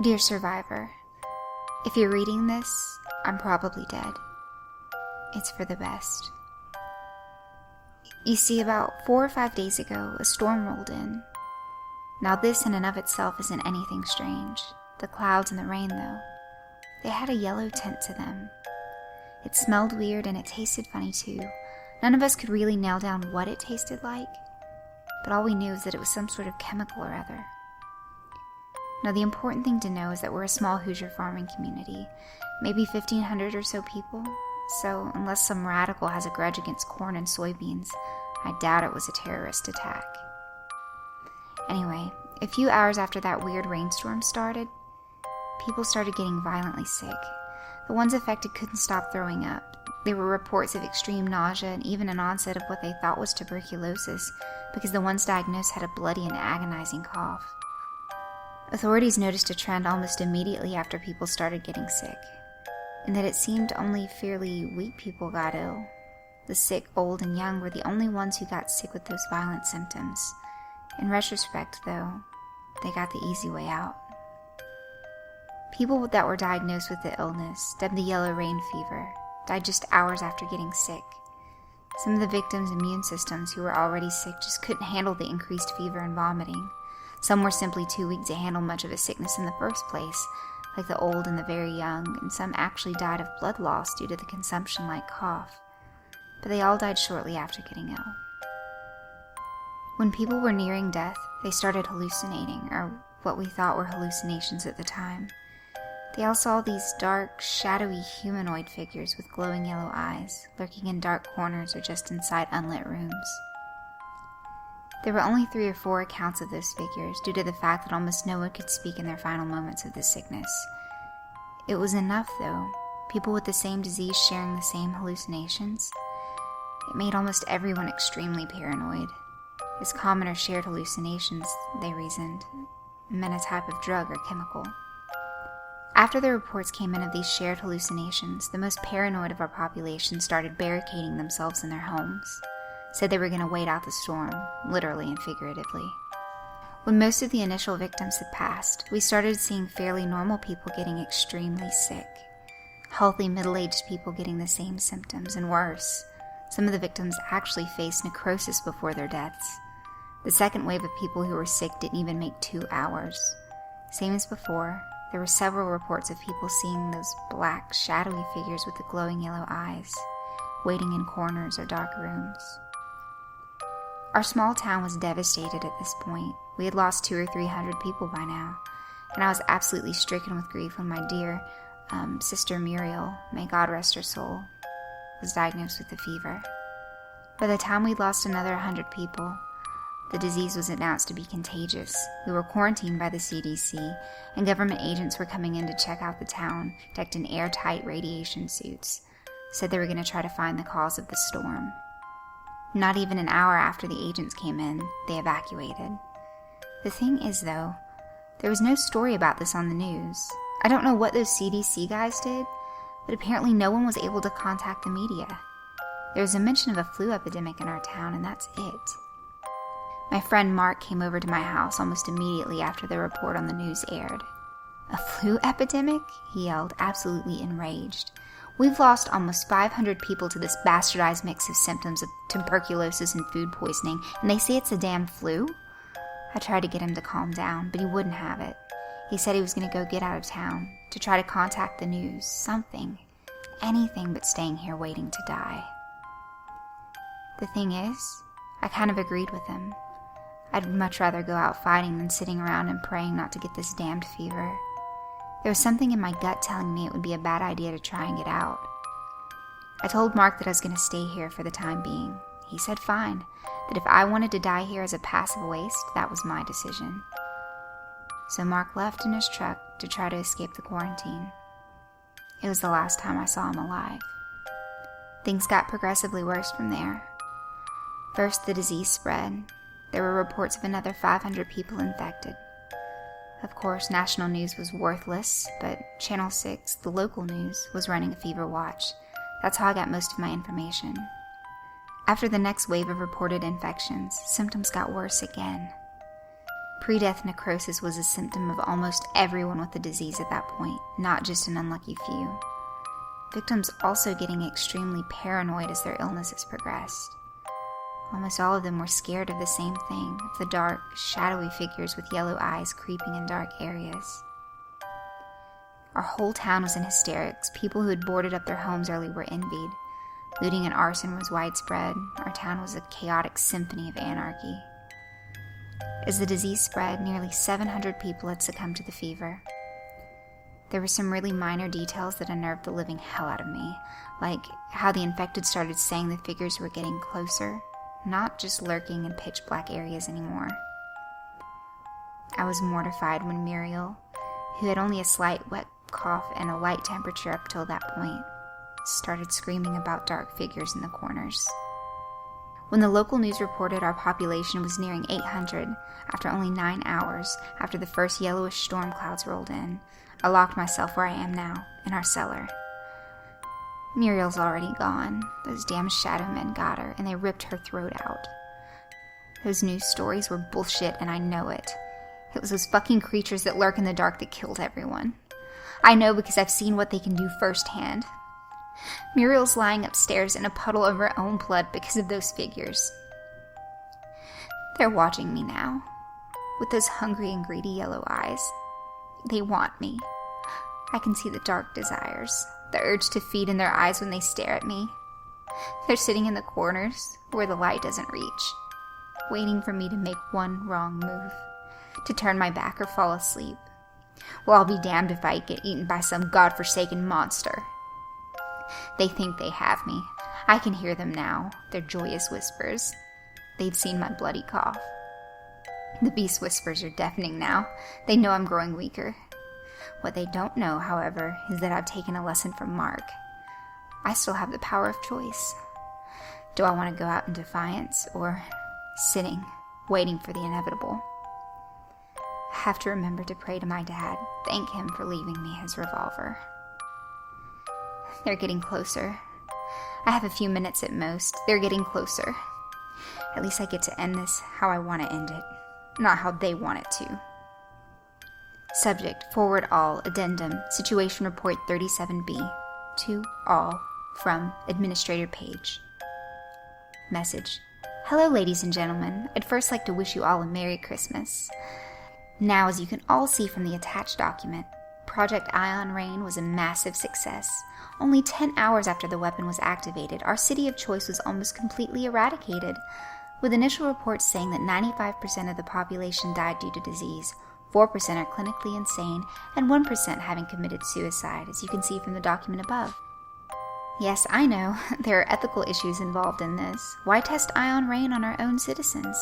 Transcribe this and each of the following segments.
Dear survivor, if you're reading this, I'm probably dead. It's for the best. You see, about 4 or 5 days ago, a storm rolled in. Now this in and of itself isn't anything strange. The clouds and the rain, though, they had a yellow tint to them. It smelled weird and it tasted funny too. None of us could really nail down what it tasted like, but all we knew is that it was some sort of chemical or other. Now the important thing to know is that we're a small Hoosier farming community, maybe 1,500 or so people, so unless some radical has a grudge against corn and soybeans, I doubt it was a terrorist attack. Anyway, a few hours after that weird rainstorm started, people started getting violently sick. The ones affected couldn't stop throwing up. There were reports of extreme nausea and even an onset of what they thought was tuberculosis because the ones diagnosed had a bloody and agonizing cough. Authorities noticed a trend almost immediately after people started getting sick, and that it seemed only fairly weak people got ill. The sick, old, and young were the only ones who got sick with those violent symptoms. In retrospect, though, they got the easy way out. People that were diagnosed with the illness, dubbed the yellow rain fever, died just hours after getting sick. Some of the victims' immune systems who were already sick just couldn't handle the increased fever and vomiting. Some were simply too weak to handle much of a sickness in the first place, like the old and the very young, and some actually died of blood loss due to the consumption-like cough. But they all died shortly after getting ill. When people were nearing death, they started hallucinating, or what we thought were hallucinations at the time. They all saw these dark, shadowy humanoid figures with glowing yellow eyes, lurking in dark corners or just inside unlit rooms. There were only 3 or 4 accounts of those figures due to the fact that almost no one could speak in their final moments of the sickness. It was enough, though, people with the same disease sharing the same hallucinations. It made almost everyone extremely paranoid. As common or shared hallucinations, they reasoned, meant a type of drug or chemical. After the reports came in of these shared hallucinations, the most paranoid of our population started barricading themselves in their homes. Said they were going to wait out the storm, literally and figuratively. When most of the initial victims had passed, we started seeing fairly normal people getting extremely sick. Healthy middle-aged people getting the same symptoms, and worse. Some of the victims actually faced necrosis before their deaths. The second wave of people who were sick didn't even make 2 hours. Same as before, there were several reports of people seeing those black, shadowy figures with the glowing yellow eyes, waiting in corners or dark rooms. Our small town was devastated at this point. We had lost 200 or 300 people by now, and I was absolutely stricken with grief when my dear sister Muriel, may God rest her soul, was diagnosed with the fever. By the time we'd lost another 100 people, the disease was announced to be contagious. We were quarantined by the CDC, and government agents were coming in to check out the town, decked in airtight radiation suits. Said they were going to try to find the cause of the storm. Not even an hour after the agents came in, they evacuated. The thing is, though, there was no story about this on the news. I don't know what those CDC guys did, but apparently no one was able to contact the media. There was a mention of a flu epidemic in our town, and that's it. My friend Mark came over to my house almost immediately after the report on the news aired. "A flu epidemic?" he yelled, absolutely enraged. "We've lost almost 500 people to this bastardized mix of symptoms of tuberculosis and food poisoning, and they say it's a damn flu?" I tried to get him to calm down, but he wouldn't have it. He said he was going to go get out of town, to try to contact the news, something, anything but staying here waiting to die. The thing is, I kind of agreed with him. I'd much rather go out fighting than sitting around and praying not to get this damned fever. There was something in my gut telling me it would be a bad idea to try and get out. I told Mark that I was going to stay here for the time being. He said fine, that if I wanted to die here as a passive waste, that was my decision. So Mark left in his truck to try to escape the quarantine. It was the last time I saw him alive. Things got progressively worse from there. First, the disease spread. There were reports of another 500 people infected. Of course, national news was worthless, but Channel 6, the local news, was running a fever watch. That's how I got most of my information. After the next wave of reported infections, symptoms got worse again. Pre-death necrosis was a symptom of almost everyone with the disease at that point, not just an unlucky few. Victims also getting extremely paranoid as their illnesses progressed. Almost all of them were scared of the same thing, of the dark, shadowy figures with yellow eyes creeping in dark areas. Our whole town was in hysterics. People who had boarded up their homes early were envied. Looting and arson was widespread. Our town was a chaotic symphony of anarchy. As the disease spread, nearly 700 people had succumbed to the fever. There were some really minor details that unnerved the living hell out of me, like how the infected started saying the figures were getting closer, not just lurking in pitch-black areas anymore. I was mortified when Muriel, who had only a slight wet cough and a light temperature up till that point, started screaming about dark figures in the corners. When the local news reported our population was nearing 800, after only 9 hours after the first yellowish storm clouds rolled in, I locked myself where I am now, in our cellar. Muriel's already gone. Those damn shadow men got her, and they ripped her throat out. Those news stories were bullshit, and I know it. It was those fucking creatures that lurk in the dark that killed everyone. I know because I've seen what they can do firsthand. Muriel's lying upstairs in a puddle of her own blood because of those figures. They're watching me now, with those hungry and greedy yellow eyes. They want me. I can see the dark desires, the urge to feed in their eyes when they stare at me. They're sitting in the corners, where the light doesn't reach, waiting for me to make one wrong move, to turn my back or fall asleep. Well, I'll be damned if I get eaten by some godforsaken monster. They think they have me. I can hear them now, their joyous whispers. They've seen my bloody cough. The beast whispers are deafening now. They know I'm growing weaker. What they don't know, however, is that I've taken a lesson from Mark. I still have the power of choice. Do I want to go out in defiance, or sitting, waiting for the inevitable? I have to remember to pray to my dad, thank him for leaving me his revolver. They're getting closer. I have a few minutes at most. They're getting closer. At least I get to end this how I want to end it, not how they want it to. Subject, forward all, addendum, situation report 37B. To all, from Administrator Page. Message. Hello, ladies and gentlemen. I'd first like to wish you all a Merry Christmas. Now, as you can all see from the attached document, Project Ion Rain was a massive success. Only 10 hours after the weapon was activated, our city of choice was almost completely eradicated, with initial reports saying that 95% of the population died due to disease, 4% are clinically insane, and 1% having committed suicide, as you can see from the document above. Yes, I know, there are ethical issues involved in this. Why test Ion Rain on our own citizens?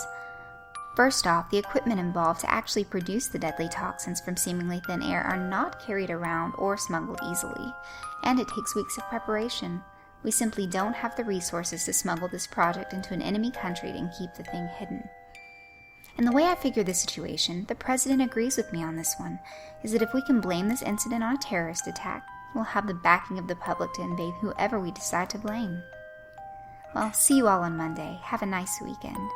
First off, the equipment involved to actually produce the deadly toxins from seemingly thin air are not carried around or smuggled easily, and it takes weeks of preparation. We simply don't have the resources to smuggle this project into an enemy country and keep the thing hidden. And the way I figure this situation, the President agrees with me on this one, is that if we can blame this incident on a terrorist attack, we'll have the backing of the public to invade whoever we decide to blame. Well, see you all on Monday. Have a nice weekend.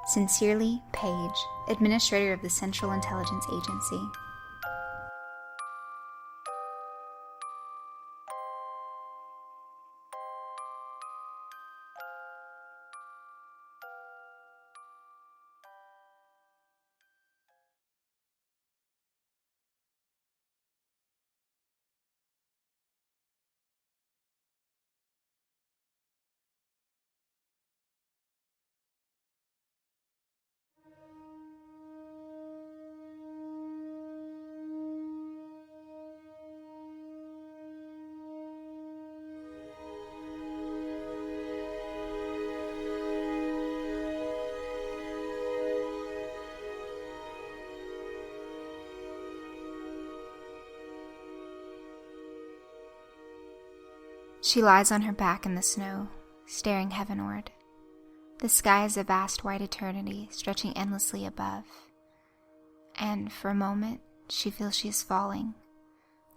Sincerely, Paige, Administrator of the Central Intelligence Agency. She lies on her back in the snow, staring heavenward. The sky is a vast white eternity, stretching endlessly above. And for a moment, she feels she is falling,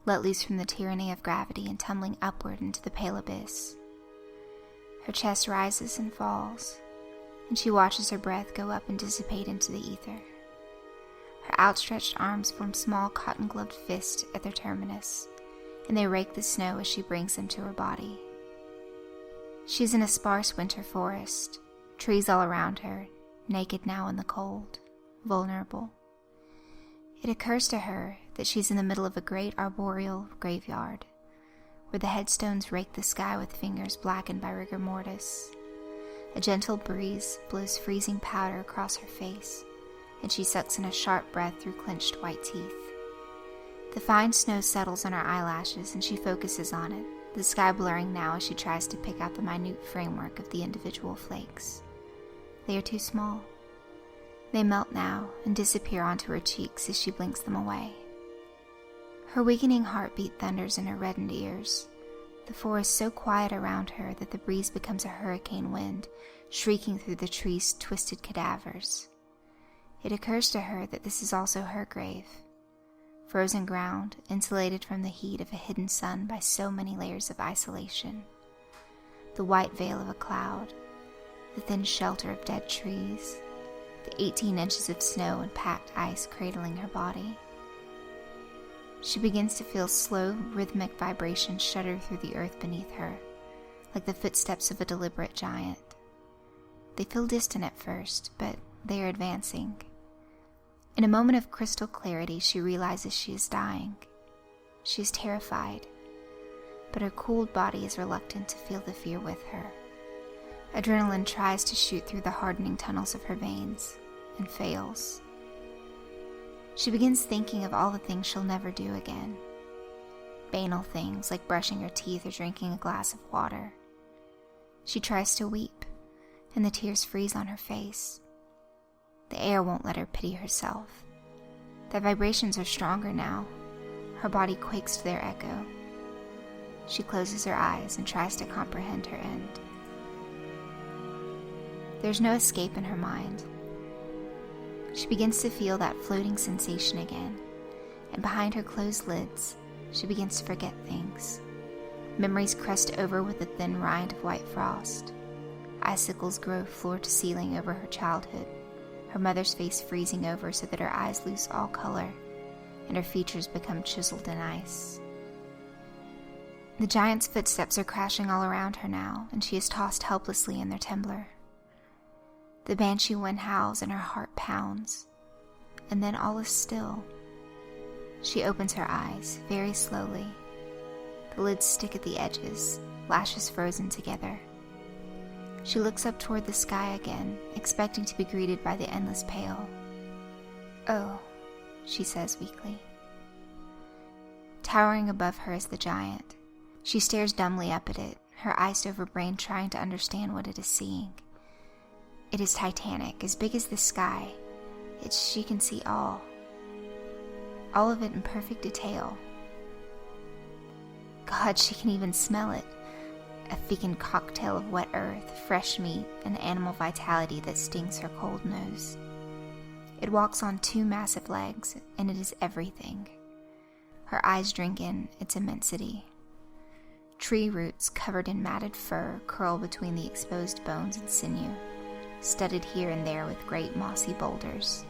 let loose from the tyranny of gravity and tumbling upward into the pale abyss. Her chest rises and falls, and she watches her breath go up and dissipate into the ether. Her outstretched arms form small cotton-gloved fists at their terminus, and they rake the snow as she brings them to her body. She's in a sparse winter forest, trees all around her, naked now in the cold, vulnerable. It occurs to her that she's in the middle of a great arboreal graveyard, where the headstones rake the sky with fingers blackened by rigor mortis. A gentle breeze blows freezing powder across her face, and she sucks in a sharp breath through clenched white teeth. The fine snow settles on her eyelashes, and she focuses on it, the sky blurring now as she tries to pick out the minute framework of the individual flakes. They are too small. They melt now and disappear onto her cheeks as she blinks them away. Her weakening heartbeat thunders in her reddened ears. The forest so quiet around her that the breeze becomes a hurricane wind, shrieking through the trees' twisted cadavers. It occurs to her that this is also her grave. Frozen ground, insulated from the heat of a hidden sun by so many layers of isolation. The white veil of a cloud, the thin shelter of dead trees, the 18 inches of snow and packed ice cradling her body. She begins to feel slow, rhythmic vibrations shudder through the earth beneath her, like the footsteps of a deliberate giant. They feel distant at first, but they are advancing. In a moment of crystal clarity, she realizes she is dying. She is terrified, but her cooled body is reluctant to feel the fear with her. Adrenaline tries to shoot through the hardening tunnels of her veins, and fails. She begins thinking of all the things she'll never do again. Banal things like brushing her teeth or drinking a glass of water. She tries to weep, and the tears freeze on her face. The air won't let her pity herself. The vibrations are stronger now. Her body quakes to their echo. She closes her eyes and tries to comprehend her end. There's no escape in her mind. She begins to feel that floating sensation again, and behind her closed lids, she begins to forget things. Memories crust over with a thin rind of white frost. Icicles grow floor to ceiling over her childhood, her mother's face freezing over so that her eyes lose all color, and her features become chiseled in ice. The giant's footsteps are crashing all around her now, and she is tossed helplessly in their timber. The banshee wind howls and her heart pounds, and then all is still. She opens her eyes, very slowly. The lids stick at the edges, lashes frozen together. She looks up toward the sky again, expecting to be greeted by the endless pale. "Oh," she says weakly. Towering above her is the giant. She stares dumbly up at it, her iced-over brain trying to understand what it is seeing. It is titanic, as big as the sky. She can see all of it in perfect detail. God, she can even smell it. A fecund cocktail of wet earth, fresh meat, and animal vitality that stings her cold nose. It walks on 2 massive legs, and it is everything. Her eyes drink in its immensity. Tree roots covered in matted fur curl between the exposed bones and sinew, studded here and there with great mossy boulders.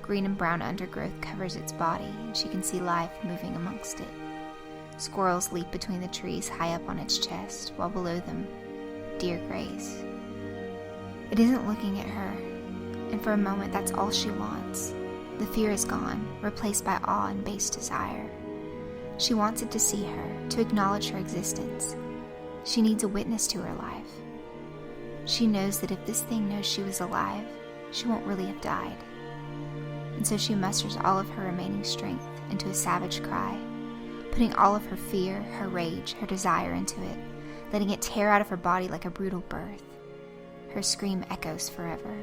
Green and brown undergrowth covers its body, and she can see life moving amongst it. Squirrels leap between the trees high up on its chest, while below them, deer graze. It isn't looking at her, and for a moment that's all she wants. The fear is gone, replaced by awe and base desire. She wants it to see her, to acknowledge her existence. She needs a witness to her life. She knows that if this thing knows she was alive, she won't really have died. And so she musters all of her remaining strength into a savage cry, putting all of her fear, her rage, her desire into it, letting it tear out of her body like a brutal birth. Her scream echoes forever.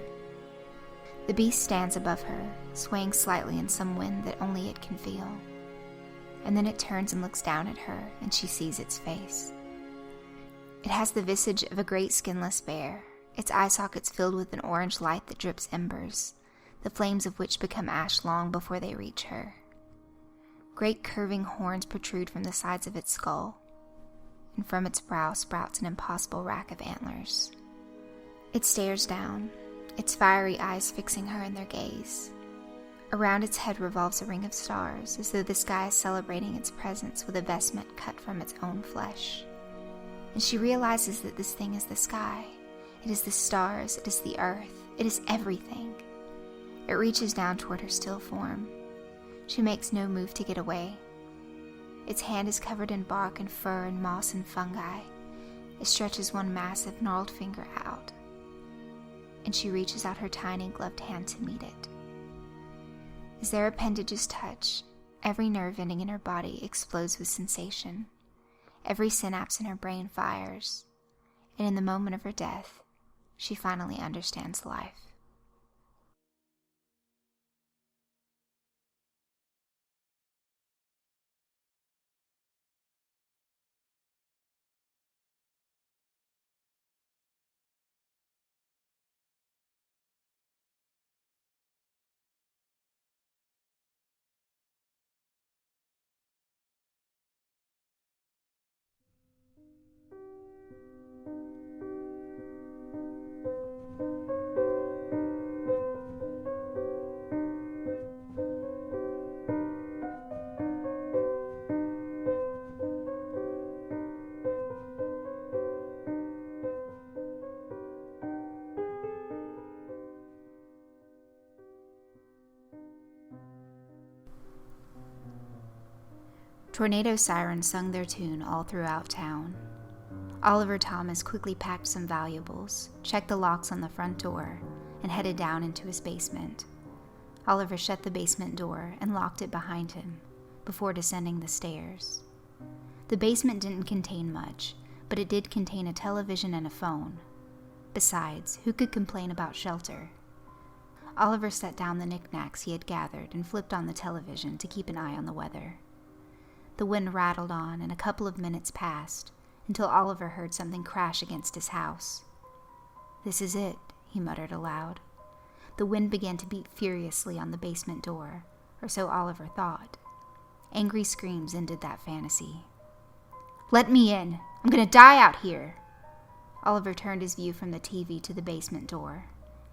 The beast stands above her, swaying slightly in some wind that only it can feel. And then it turns and looks down at her, and she sees its face. It has the visage of a great skinless bear, its eye sockets filled with an orange light that drips embers, the flames of which become ash long before they reach her. Great curving horns protrude from the sides of its skull, and from its brow sprouts an impossible rack of antlers. It stares down, its fiery eyes fixing her in their gaze. Around its head revolves a ring of stars, as though the sky is celebrating its presence with a vestment cut from its own flesh. And she realizes that this thing is the sky. It is the stars, it is the earth, it is everything. It reaches down toward her still form. She makes no move to get away. Its hand is covered in bark and fur and moss and fungi. It stretches one massive gnarled finger out, and she reaches out her tiny gloved hand to meet it. As their appendages touch, every nerve ending in her body explodes with sensation. Every synapse in her brain fires, and in the moment of her death, she finally understands life. Tornado sirens sung their tune all throughout town. Oliver Thomas quickly packed some valuables, checked the locks on the front door, and headed down into his basement. Oliver shut the basement door and locked it behind him before descending the stairs. The basement didn't contain much, but it did contain a television and a phone. Besides, who could complain about shelter? Oliver set down the knickknacks he had gathered and flipped on the television to keep an eye on the weather. The wind rattled on, and a couple of minutes passed, until Oliver heard something crash against his house. "This is it," he muttered aloud. The wind began to beat furiously on the basement door, or so Oliver thought. Angry screams ended that fantasy. "Let me in! I'm gonna die out here!" Oliver turned his view from the TV to the basement door.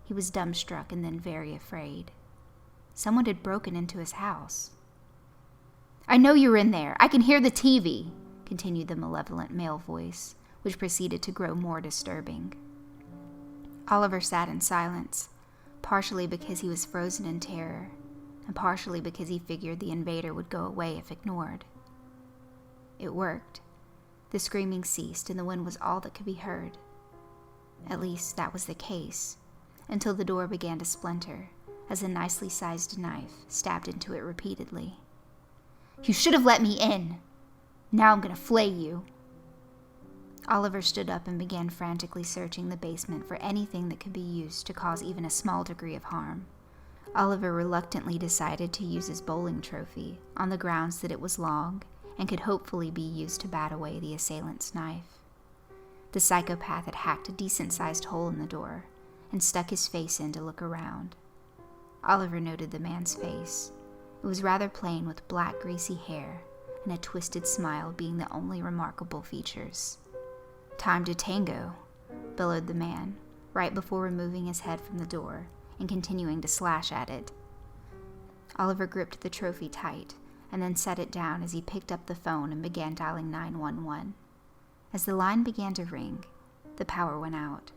He was dumbstruck and then very afraid. Someone had broken into his house. "I know you're in there. I can hear the TV," continued the malevolent male voice, which proceeded to grow more disturbing. Oliver sat in silence, partially because he was frozen in terror, and partially because he figured the invader would go away if ignored. It worked. The screaming ceased, and the wind was all that could be heard. At least, that was the case, until the door began to splinter, as a nicely sized knife stabbed into it repeatedly. "You should have let me in! Now I'm gonna flay you!" Oliver stood up and began frantically searching the basement for anything that could be used to cause even a small degree of harm. Oliver reluctantly decided to use his bowling trophy, on the grounds that it was long and could hopefully be used to bat away the assailant's knife. The psychopath had hacked a decent-sized hole in the door and stuck his face in to look around. Oliver noted the man's face. It was rather plain, with black, greasy hair and a twisted smile being the only remarkable features. "Time to tango," bellowed the man, right before removing his head from the door and continuing to slash at it. Oliver gripped the trophy tight and then set it down as he picked up the phone and began dialing 911. As the line began to ring, the power went out,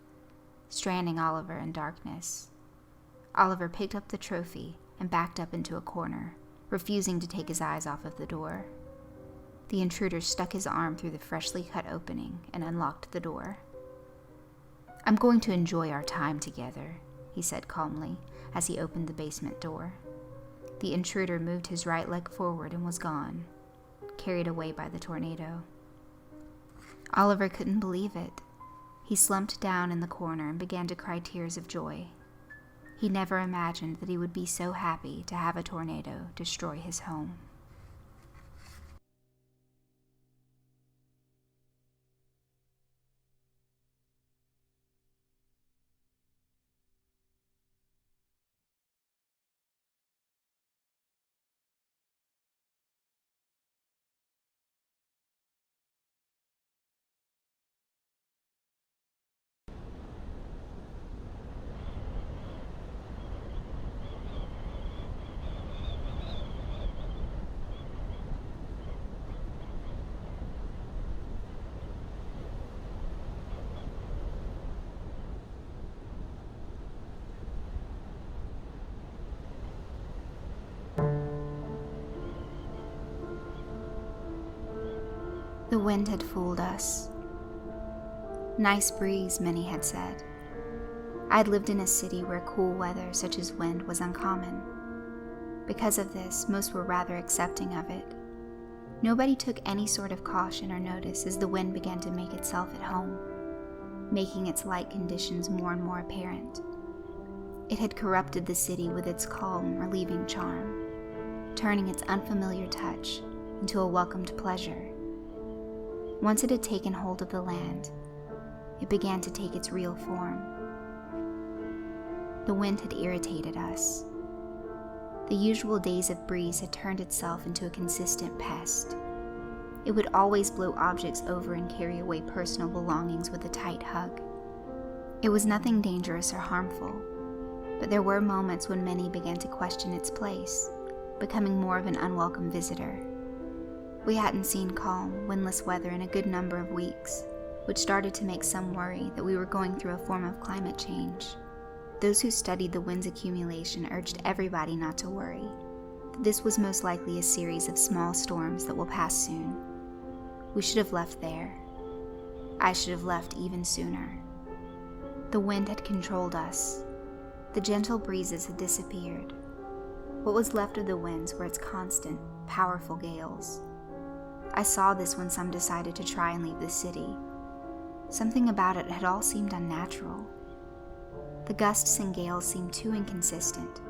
stranding Oliver in darkness. Oliver picked up the trophy and backed up into a corner, refusing to take his eyes off of the door. The intruder stuck his arm through the freshly cut opening and unlocked the door. "I'm going to enjoy our time together," he said calmly as he opened the basement door. The intruder moved his right leg forward and was gone, carried away by the tornado. Oliver couldn't believe it. He slumped down in the corner and began to cry tears of joy. He never imagined that he would be so happy to have a tornado destroy his home. The wind had fooled us. Nice breeze, many had said. I'd lived in a city where cool weather such as wind was uncommon. Because of this, most were rather accepting of it. Nobody took any sort of caution or notice as the wind began to make itself at home, making its light conditions more and more apparent. It had corrupted the city with its calm, relieving charm, turning its unfamiliar touch into a welcomed pleasure. Once it had taken hold of the land, it began to take its real form. The wind had irritated us. The usual days of breeze had turned itself into a consistent pest. It would always blow objects over and carry away personal belongings with a tight hug. It was nothing dangerous or harmful, but there were moments when many began to question its place, becoming more of an unwelcome visitor. We hadn't seen calm, windless weather in a good number of weeks, which started to make some worry that we were going through a form of climate change. Those who studied the wind's accumulation urged everybody not to worry, that this was most likely a series of small storms that will pass soon. We should have left there. I should have left even sooner. The wind had controlled us. The gentle breezes had disappeared. What was left of the winds were its constant, powerful gales. I saw this when some decided to try and leave the city. Something about it had all seemed unnatural. The gusts and gales seemed too inconsistent,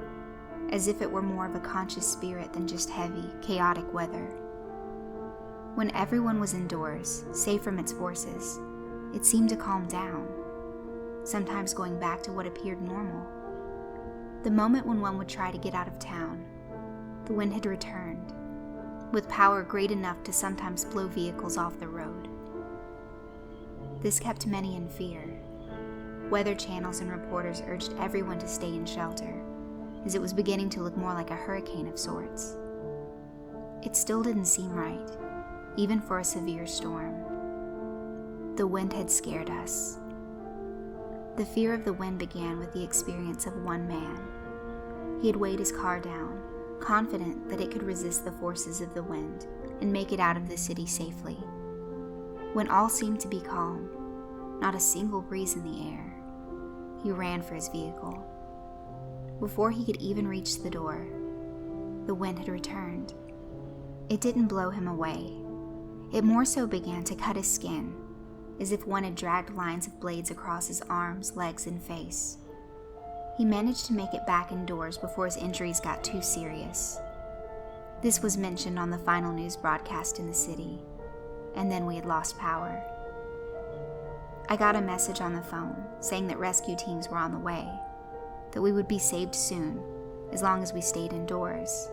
as if it were more of a conscious spirit than just heavy, chaotic weather. When everyone was indoors, safe from its forces, it seemed to calm down, sometimes going back to what appeared normal. The moment when one would try to get out of town, the wind had returned, with power great enough to sometimes blow vehicles off the road. This kept many in fear. Weather channels and reporters urged everyone to stay in shelter, as it was beginning to look more like a hurricane of sorts. It still didn't seem right, even for a severe storm. The wind had scared us. The fear of the wind began with the experience of one man. He had weighed his car down, confident that it could resist the forces of the wind and make it out of the city safely. When all seemed to be calm, not a single breeze in the air, he ran for his vehicle. Before he could even reach the door, the wind had returned. It didn't blow him away. It more so began to cut his skin, as if one had dragged lines of blades across his arms, legs, and face. He managed to make it back indoors before his injuries got too serious. This was mentioned on the final news broadcast in the city, and then we had lost power. I got a message on the phone saying that rescue teams were on the way, that we would be saved soon, as long as we stayed indoors.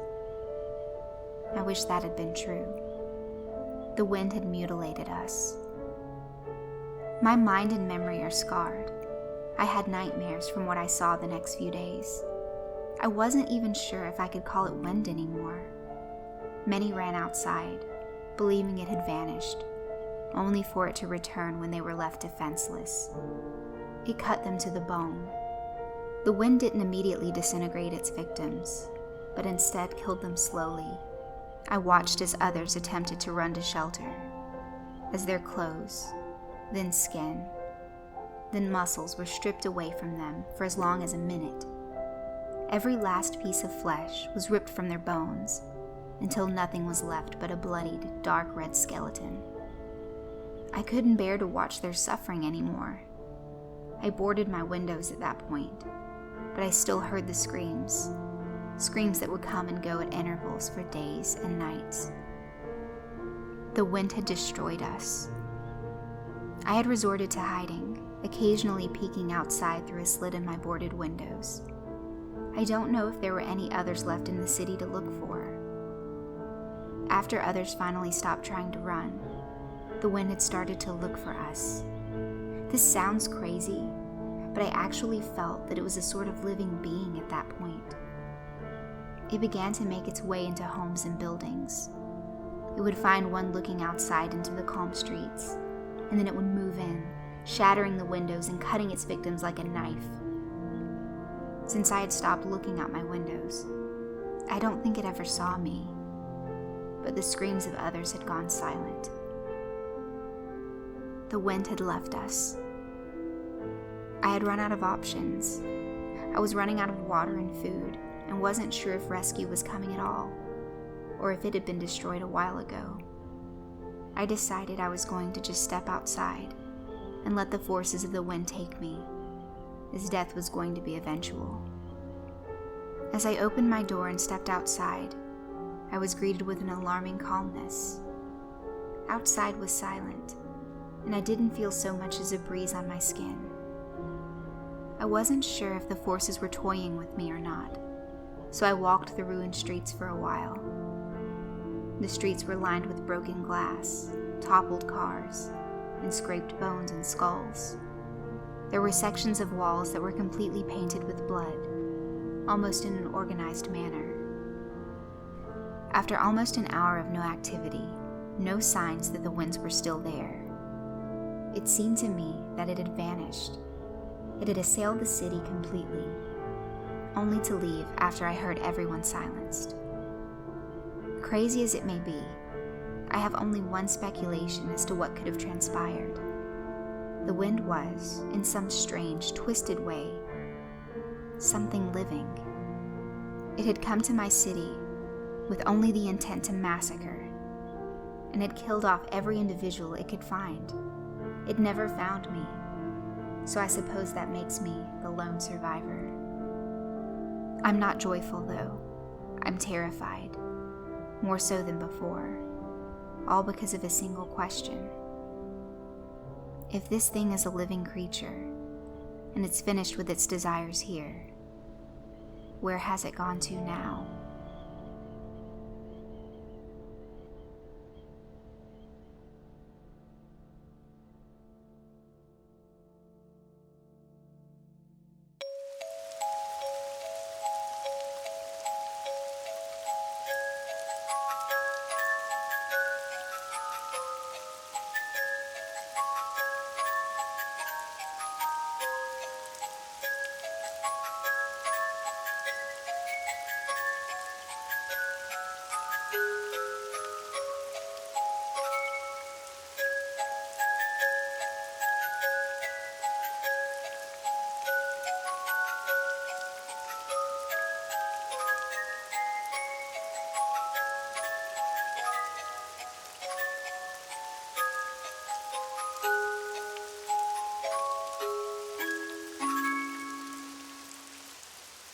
I wish that had been true. The wind had mutilated us. My mind and memory are scarred. I had nightmares from what I saw the next few days. I wasn't even sure if I could call it wind anymore. Many ran outside, believing it had vanished, only for it to return when they were left defenseless. It cut them to the bone. The wind didn't immediately disintegrate its victims, but instead killed them slowly. I watched as others attempted to run to shelter, as their clothes, then skin, then muscles were stripped away from them for as long as a minute. Every last piece of flesh was ripped from their bones, until nothing was left but a bloodied, dark red skeleton. I couldn't bear to watch their suffering anymore. I boarded my windows at that point, but I still heard the screams that would come and go at intervals for days and nights. The wind had destroyed us. I had resorted to hiding, occasionally peeking outside through a slit in my boarded windows. I don't know if there were any others left in the city to look for. After others finally stopped trying to run, the wind had started to look for us. This sounds crazy, but I actually felt that it was a sort of living being at that point. It began to make its way into homes and buildings. It would find one looking outside into the calm streets, and then it would move in, shattering the windows and cutting its victims like a knife. Since I had stopped looking out my windows, I don't think it ever saw me, but the screams of others had gone silent. The wind had left us. I had run out of options. I was running out of water and food, and wasn't sure if rescue was coming at all, or if it had been destroyed a while ago. I decided I was going to just step outside and let the forces of the wind take me, as death was going to be eventual. As I opened my door and stepped outside, I was greeted with an alarming calmness. Outside was silent, and I didn't feel so much as a breeze on my skin. I wasn't sure if the forces were toying with me or not, so I walked the ruined streets for a while. The streets were lined with broken glass, toppled cars, and scraped bones and skulls. There were sections of walls that were completely painted with blood, almost in an organized manner. After almost an hour of no activity, no signs that the winds were still there, it seemed to me that it had vanished. It had assailed the city completely, only to leave after I heard everyone silenced. Crazy as it may be, I have only one speculation as to what could have transpired. The wind was, in some strange, twisted way, something living. It had come to my city with only the intent to massacre, and had killed off every individual it could find. It never found me, so I suppose that makes me the lone survivor. I'm not joyful, though. I'm terrified, more so than before, all because of a single question. If this thing is a living creature, and it's finished with its desires here, where has it gone to now?